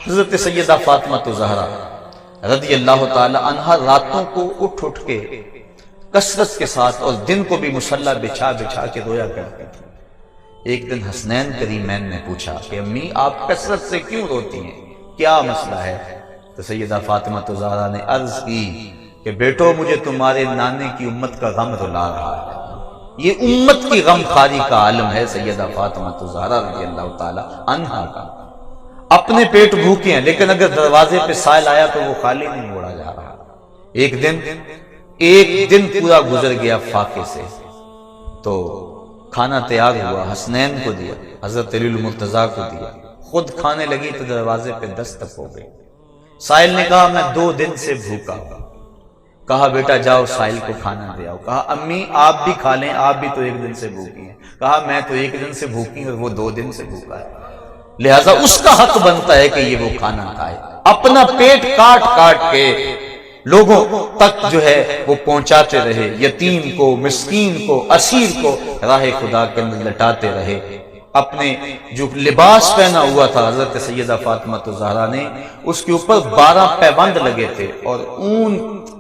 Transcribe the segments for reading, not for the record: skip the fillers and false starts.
حضرت سیدہ فاطمہ زہرا رضی اللہ تعالی عنہا راتوں کو اٹھ کے کثرت کے ساتھ اور دن کو بھی مصلی بچھا بچھا کے رویا کرتی تھی۔ ایک دن حسنین کریمین نے پوچھا کہ امی آپ کثرت سے کیوں روتی ہیں، کیا مسئلہ ہے؟ تو سیدہ فاطمہ زہرا نے عرض کی کہ بیٹو مجھے تمہارے نانے کی امت کا غم رلا رہا ہے۔ یہ امت کی غم خاری کا عالم ہے سیدہ فاطمہ زہرا رضی اللہ تعالی عنہا کا۔ اپنے پیٹ بھوکے ہیں لیکن اگر دروازے پہ سائل آیا تو وہ خالی نہیں موڑا جا رہا۔ ایک دن پورا گزر گیا فاقے سے، تو کھانا تیار ہوا، حسنین کو دیا، حضرت علی المرتضیٰ کو دیا، خود کھانے لگی تو دروازے پہ دستک ہو گئی۔ سائل نے کہا میں 2 دن سے بھوکا۔ کہا بیٹا جاؤ سائل کو کھانا دے آؤ۔ کہا امی آپ بھی کھا لیں، آپ بھی تو 1 دن سے بھوکی ہیں۔ کہا میں تو 1 دن سے بھوکی اور وہ 2 دن سے بھوکا ہے، لہٰذا اس کا حق بنتا ہے کہ یہ وہ کھانا کھائے۔ اپنا پیٹ کاٹ کاٹ کے لوگوں تک جو ہے وہ پہنچاتے رہے، یتیم کو، مسکین کو، اسیر کو راہ خدا کے اندر لٹاتے رہے۔ اپنے جو لباس پہنا ہوا تھا حضرت سیدہ فاطمہ زہرا نے، اس کے اوپر 12 پیبند لگے تھے، اور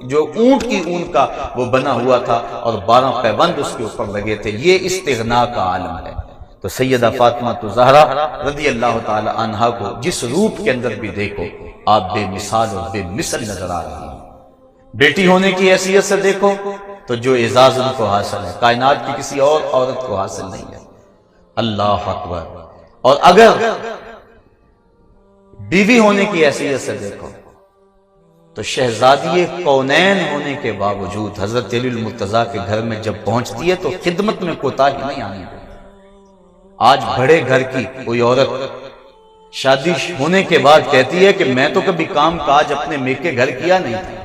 جو اونٹ کی اون کا وہ بنا ہوا تھا اور 12 پیبند اس کے اوپر لگے تھے۔ یہ استغنا کا عالم ہے۔ تو سیدہ فاطمہ زہرا رضی اللہ تعالی عنہا کو جس روپ کے اندر بھی دیکھو آپ بے مثال اور بے مثل نظر آ رہی ہیں۔ بیٹی ہونے کی حیثیت سے دیکھو تو جو اعزاز ان کو حاصل ہے کائنات کی کسی اور عورت کو حاصل نہیں ہے۔ اللہ اکبر۔ اور اگر بیوی ہونے کی حیثیت سے دیکھو تو شہزادی کونین ہونے کے باوجود حضرت علی المرتضیٰ کے گھر میں جب پہنچتی ہے تو خدمت میں کوتاہی نہیں آنی ہے۔ آج بڑے گھر کی کوئی عورت شادی ہونے کے بعد کہتی ہے کہ میں تو کبھی کام کاج اپنے میکے گھر کیا نہیں تھا،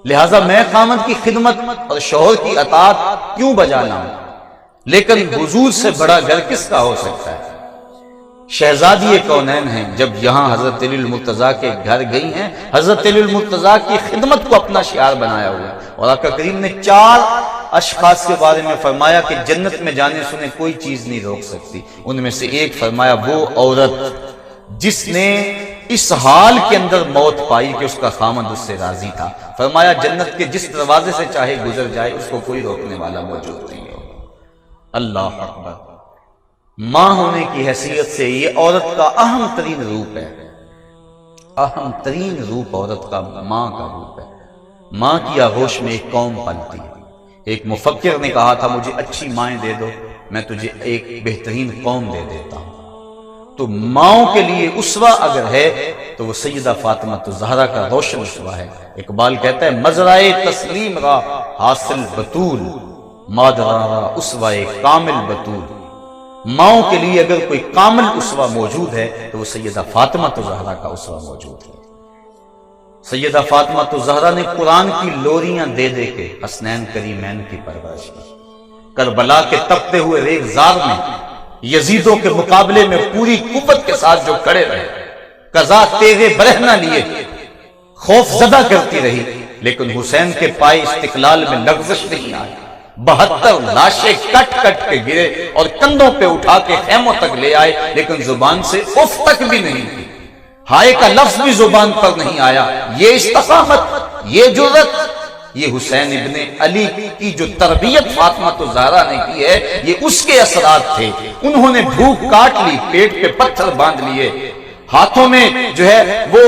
لہٰذا میں خامد کی خدمت اور شوہر کی اطاعت کیوں بجا لاؤں؟ لیکن حضور سے بڑا گھر کس کا ہو سکتا ہے؟ شہزادی کونین ہیں، جب یہاں حضرت علی المرتضیٰ کے گھر گئی ہیں، حضرت علی المرتضیٰ کی خدمت کو اپنا شعار بنایا ہوا ہے۔ اور آقا کریم نے 4 اشخاص کے بارے میں فرمایا کہ جنت میں جانے سنے کوئی چیز نہیں روک سکتی، ان میں سے ایک فرمایا وہ عورت جس نے اس حال کے اندر موت پائی کہ اس کا خامد اس سے راضی تھا۔ فرمایا جنت کے جس دروازے سے چاہے گزر جائے اس کو کوئی روکنے والا موجود نہیں ہو۔ اللہ اکبر۔ ماں ہونے کی حیثیت سے یہ عورت کا اہم ترین روپ ہے، اہم ترین روپ عورت کا ماں کا روپ ہے۔ ماں کی آغوش میں ایک قوم پلتی ہے۔ ایک مفکر نے کہا تھا مجھے اچھی مائیں دے دو میں تجھے ایک بہترین قوم دے دیتا ہوں۔ تو ماؤں کے لیے اسوہ اگر ہے تو وہ سیدہ فاطمہ زہرا کا روشن اسوہ ہے۔ اقبال کہتا ہے مزرعے تسلیم را حاصل بطول، مادرا را اسوہ کامل بطول۔ ماؤں کے لیے اگر کوئی کامل اسوہ موجود ہے تو وہ سیدہ فاطمہ زہرا کا اسوہ موجود ہے۔ سیدہ فاطمہ زہرا نے قرآن کی لوریاں دے دے کے حسنین کریمین کی پرورش کی۔ کربلا کے تپتے ہوئے ریگزار میں یزیدوں کے مقابلے میں پوری قوت کے ساتھ جو کھڑے رہے، قضا تیغے برہنہ لیے خوف زدہ کرتی رہی، لیکن حسین کے پائے استقلال میں لغزش نہیں آئی۔ 72 لاشیں کٹ کٹ کے گرے اور کندھوں پہ اٹھا کے خیموں تک لے آئے، لیکن زبان سے اف تک بھی نہیں کی، ہائے کا لفظ بھی زبان پر نہیں آیا۔ یہ استقامت، یہ جرأت، یہ حسین ابن علی کی جو تربیت فاطمہ زہرا نے کی ہے، یہ اس کے اثرات تھے۔ انہوں نے بھوک کاٹ لی، پیٹ پہ پتھر باندھ لیے، ہاتھوں میں جو ہے وہ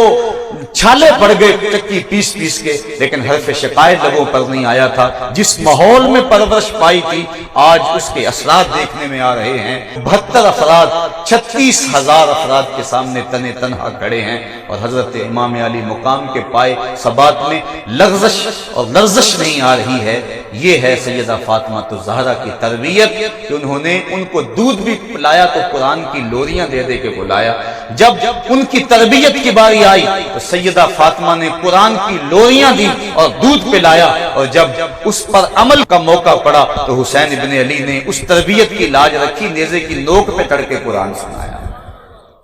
چھالے پڑ گئے چکی پیس پیس کے، لیکن حرف شکایت لبوں پر نہیں آیا تھا۔ جس ماحول میں پرورش پائی تھی آج اس کے اثرات دیکھنے میں آ رہے ہیں۔ 72 افراد 36,000 افراد کے سامنے تنے تنہا کھڑے ہیں، اور حضرت امام علی مقام کے پائے ثبات میں لغزش اور لرزش نہیں آ رہی ہے۔ یہ ہے سیدہ فاطمہ زہرا کی تربیت کہ انہوں نے ان کو دودھ بھی پلایا تو قرآن کی لوریاں دے دے کے بلایا۔ جب ان کی تربیت کی باری آئی تو سیدہ فاطمہ نے قرآن کی لوریاں دی اور دودھ پلایا، اور جب اس پر عمل کا موقع پڑا تو حسین ابن علی نے اس تربیت کی لاج رکھی، نیزے کی نوک پہ چڑھ کے قرآن سنایا۔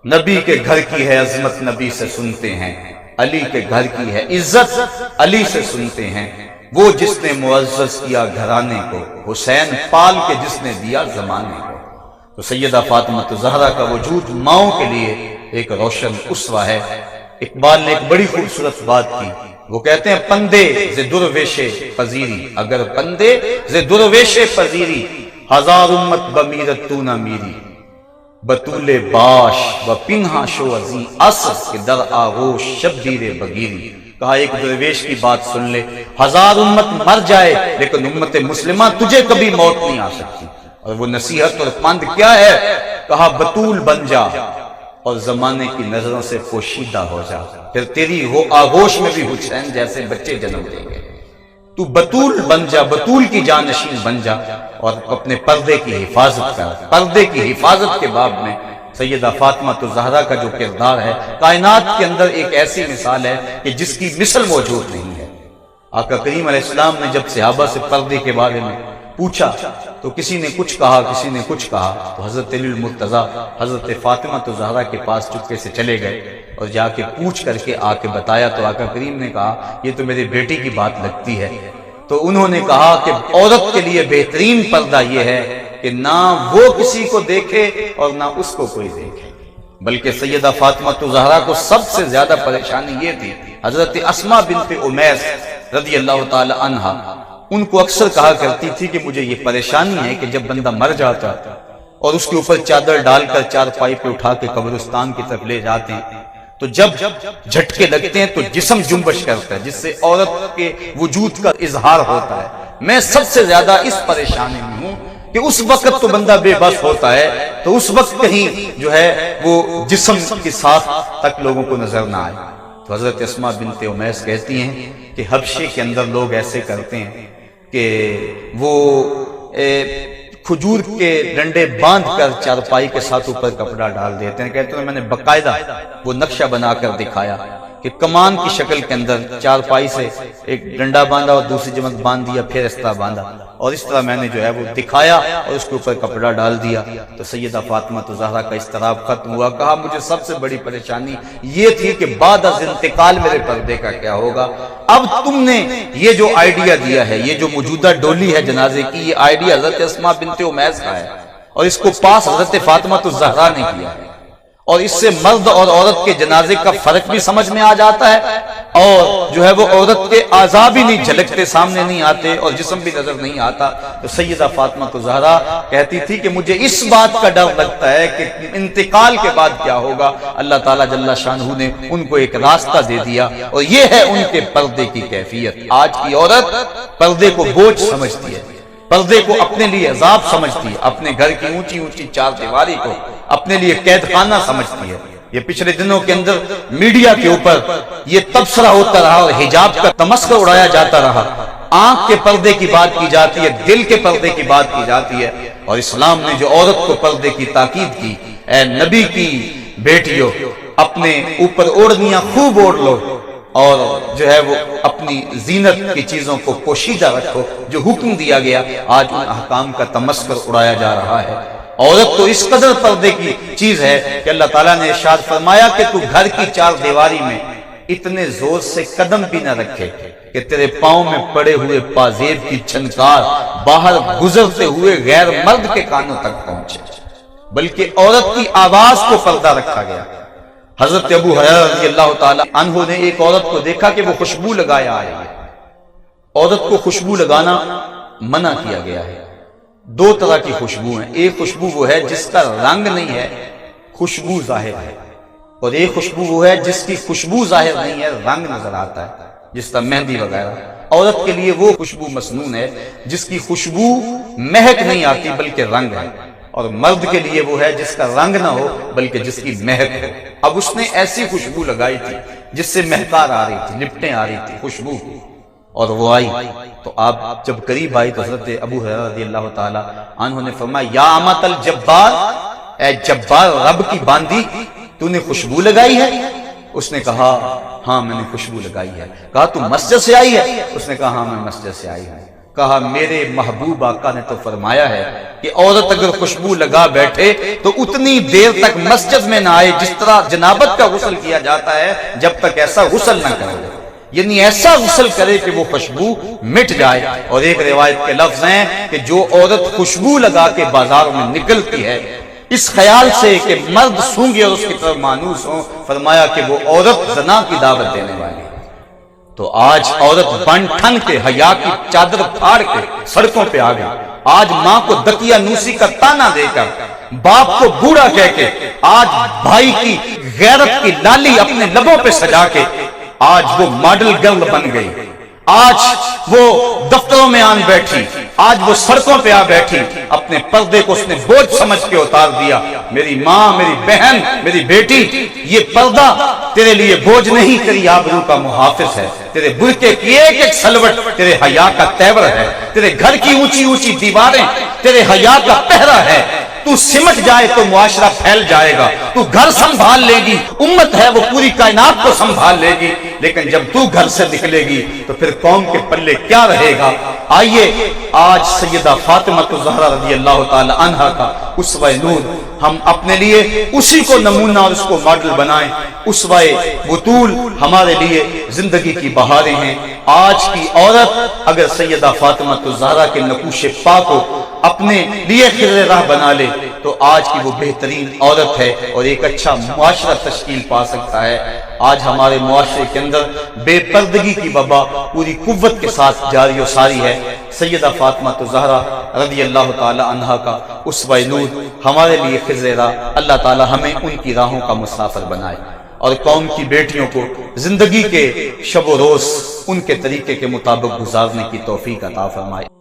نبی کے گھر کی ہے عظمت نبی سے سنتے ہیں، علی کے گھر کی ہے عزت علی سے سنتے ہیں۔ وہ جس نے معزز کیا گھرانے کو، حسین پال کے جس نے دیا زمانے کو۔ تو سیدہ فاطمہ زہرا کا وجود ماؤں کے لیے ایک روشن اسوہ ہے۔ اقبال نے ایک بڑی خوبصورت بات کی، وہ کہتے ہیں پندے ز درویش پذیری، اگر پندے ز درویش پذیری، ہزار امت بمیرت تو نہ میری، بطول باش و پنہا شو ازی اس کے در آغوش شبدیر بگیری۔ کہا ایک درویش کی بات سن لے، ہزار امت مر جائے لیکن امت مسلمہ تجھے کبھی موت نہیں آ سکتی۔ اور وہ نصیحت اور پند کیا ہے؟ کہا بطول بن جا اور زمانے کی نظروں سے پوشیدہ ہو جا، پھر تیری وہ آغوش میں بھی حسین جیسے بچے جنم دیں گے۔ تو بطول بن جا، بطول کی جانشین بن جا اور اپنے پردے کی حفاظت کر۔ پردے کی حفاظت کے باب میں سیدہ فاطمہ الزہرا کا جو کردار ہے کائنات کے اندر ایک ایسی مثال ہے کہ جس کی مثل موجود نہیں ہے۔ آقا کریم علیہ السلام نے جب صحابہ سے پردے کے بارے میں پوچھا تو کسی نے کچھ کہا، کسی نے کچھ کہا، تو حضرت علی المرتضیٰ حضرت فاطمہ الزہرا کے پاس چپکے سے چلے گئے اور جا کے پوچھ کر کے آ کے بتایا تو آقا کریم نے کہا یہ تو میرے بیٹی کی بات لگتی ہے۔ تو انہوں نے کہا کہ عورت کے لیے بہترین پردہ یہ ہے کہ نہ وہ کسی کو دیکھے اور نہ اس کو کوئی دیکھے، بلکہ سیدہ فاطمہ الزہرا کو سب سے زیادہ پریشانی یہ تھی۔ حضرت اسماء بنت امیس رضی اللہ تعالی عنہا ان کو اکثر کہا کرتی تھی کہ مجھے یہ پریشانی ہے کہ جب بندہ مر جاتا اور اس کے اوپر چادر ڈال کر چارپائی پہ اٹھا کے قبرستان کی طرف لے جاتے ہیں تو جب جھٹکے لگتے ہیں تو جسم جنبش کرتا ہے، جس سے عورت کے وجود کا اظہار ہوتا ہے۔ میں سب سے زیادہ اس پریشانی میں ہوں کہ اس وقت تو بندہ بے بس ہوتا ہے تو اس وقت کہیں جو ہے وہ جسم کے ساتھ تک لوگوں کو نظر نہ آئے۔ تو حضرت اسماء بنت امیس کہتی ہیں کہ حبشے کے اندر لوگ ایسے کرتے ہیں کہ وہ کھجور کے ڈنڈے باندھ کر چارپائی کے ساتھ اوپر کپڑا ڈال دیتے ہیں۔ کہتے ہیں میں نے باقاعدہ وہ نقشہ بنا کر دکھایا کہ کمان کی شکل کے اندر چارپائی سے ایک ڈنڈا باندھا اور دوسری جمع باندھ دیا، پھر اس طرح باندھا، اور اس طرح میں نے جو ہے وہ دکھایا اور اس کے اوپر کپڑا ڈال دیا۔ تو سیدہ فاطمہ الزہرا کا اضطراب ختم ہوا۔ کہا مجھے سب سے بڑی پریشانی یہ تھی کہ بعد از انتقال میرے پردے کا کیا ہوگا۔ اب تم نے یہ جو آئیڈیا دیا ہے، یہ جو موجودہ ڈولی ہے جنازے کی، یہ آئیڈیا حضرت اسماء بنت امیس کا ہے اور اس کو پاس حضرت فاطمہ الزہرا نے کیا ہے، اور اس سے مرد اور عورت کے جنازے کا فرق بھی سمجھ میں آ جاتا ہے، اور جو ہے وہ عورت کے اعضاء بھی نہیں جھلکتے، سامنے نہیں آتے، اور جسم بھی نظر نہیں آتا۔ تو سیدہ فاطمہ الزہرا کہتی تھی کہ مجھے اس بات کا ڈر لگتا ہے کہ انتقال کے بعد کیا ہوگا۔ اللہ تعالیٰ جل شانہ نے ان کو ایک راستہ دے دیا اور یہ ہے ان کے پردے کی کیفیت۔ آج کی عورت پردے کو بوجھ سمجھتی ہے، پردے کو اپنے لیے عذاب سمجھتی ہے، اپنے گھر کی اونچی اونچی چار دیواری کو اپنے لیے قید خانہ سمجھتی ہے۔ یہ پچھلے دنوں کے اندر میڈیا کے اوپر یہ تبصرہ ہوتا رہا اور حجاب کا تمسخر اڑایا جاتا رہا۔ آنکھ کے پردے کی بات کی جاتی ہے، دل کے پردے کی بات کی جاتی ہے، اور اسلام نے جو عورت کو پردے کی تاکید کی، اے نبی کی بیٹیوں اپنے اوپر اوڑھنیاں خوب اوڑھ لو اور جو ہے وہ اپنی زینت کی چیزوں کو پوشیدہ رکھو، جو حکم دیا گیا آج ان احکام کا تمسخر اڑایا جا رہا ہے۔ عورت تو اس قدر پردے کی چیز ہے کہ اللہ تعالیٰ نے ارشاد فرمایا کہ تو گھر کی چار دیواری میں اتنے زور سے قدم بھی نہ رکھے کہ تیرے پاؤں میں پڑے ہوئے پازیب کی چھنکار باہر گزرتے ہوئے غیر مرد کے کانوں تک پہنچے، بلکہ عورت کی آواز کو پردہ رکھا گیا۔ حضرت ابو ہریرہ رضی اللہ تعالی عنہ نے ایک عورت کو دیکھا کہ وہ خوشبو لگایا آئی ہے۔ عورت کو خوشبو لگانا منع کیا گیا ہے۔ دو طرح کی خوشبو ہیں، ایک خوشبو وہ ہے جس کا رنگ نہیں ہے، خوشبو ظاہر ہے، اور ایک خوشبو وہ ہے جس کی خوشبو ظاہر نہیں ہے، رنگ نظر آتا ہے، جس طرح مہندی وغیرہ۔ عورت کے لیے وہ خوشبو مسنون ہے جس کی خوشبو مہک نہیں آتی بلکہ رنگ ہے، اور مرد کے لیے وہ ہے جس کا رنگ نہ ہو بلکہ جس کی مہک ہو۔ اب اس نے ایسی خوشبو لگائی تھی جس سے مہکار آ رہی تھی، لپٹیں آ رہی تھی خوشبو، اور وہ آئی تو آپ جب قریب آئی تو حضرت ابو ہریرہ رضی اللہ تعالی عنہ نے فرمایا یا امۃ الجبار، اے جبار رب کی باندی، تو نے خوشبو لگائی ہے؟ اس نے کہا ہاں میں نے خوشبو لگائی ہے۔ کہا تو مسجد سے آئی ہے؟ اس نے کہا ہاں میں مسجد سے آئی ہوں۔ کہا میرے محبوب آقا نے تو فرمایا ہے کہ عورت اگر خوشبو لگا بیٹھے تو اتنی دیر تک مسجد میں نہ آئے جس طرح جنابت کا غسل کیا جاتا ہے جب تک ایسا غسل نہ کرے، یعنی ایسا غسل کرے کہ وہ خوشبو مٹ جائے۔ اور ایک روایت کے لفظ ہیں کہ جو عورت خوشبو لگا کے بازاروں میں نکلتی ہے اس خیال سے کہ مرد سونگے اور اس کی طرف مانوس ہوں، فرمایا کہ وہ عورت زنا کی دعوت دینے والی ہے۔ تو آج عورت بن ٹھن کے حیا کی چادر پھاڑ کے سڑکوں پہ آ گئی۔ آج ماں کو دکیا نوسی کا تانا دے کر، باپ کو بوڑھا کہہ کے، آج بھائی کی غیرت کی لالی اپنے لبوں پہ سجا کے آج وہ ماڈل گرل بن گئی۔ آج وہ دفتروں میں آن بیٹھی، آج وہ سڑکوں پہ آ بیٹھی، اپنے پردے کو اس نے بوجھ سمجھ کے اتار دیا۔ میری ماں، میری بہن، میری بیٹی، یہ پردہ تیرے لیے بوجھ نہیں، تیری آبرو کا محافظ ہے، تیرے برقعے کی ایک ایک سلوٹ تیرے حیا کا تیور ہے، تیرے گھر کی اونچی اونچی دیواریں تیرے حیا کا پہرا ہے۔ تو سمٹ جائے تو معاشرہ پھیل جائے گا، تو گھر سنبھال لے گی، امت ہے وہ پوری کائنات کو سنبھال لے گی، لیکن جب تو گھر سے نکلے گی تو پھر قوم کے پلے کیا رہے گا؟ آئیے آج سیدہ فاطمہ الزہرا رضی اللہ تعالی عنہا کا اسوہ نور ہم اپنے لیے اسی کو نمونہ اور اس کو ماڈل بنائیں۔ اسوہ بطول ہمارے لیے زندگی کی بہاریں ہیں۔ آج کی عورت اگر سیدہ فاطمہ الزہرا کے نقوش پاک کو اپنے لیے خضر راہ بنا لے تو آج کی وہ بہترین عورت ہے اور ایک اچھا معاشرہ تشکیل پا سکتا ہے۔ آج ہمارے معاشرے کے اندر بے پردگی کی وبا پوری قوت کے ساتھ جاری و ساری ہے۔ سیدہ فاطمہ الزہرا رضی اللہ تعالی عنہا کا اسوہ نور ہمارے لیے خضر راہ، اللہ تعالی ہمیں ان کی راہوں کا مسافر بنائے اور قوم کی بیٹیوں کو زندگی کے شب و روز ان کے طریقے کے مطابق گزارنے کی توفیق عطا فرمائے۔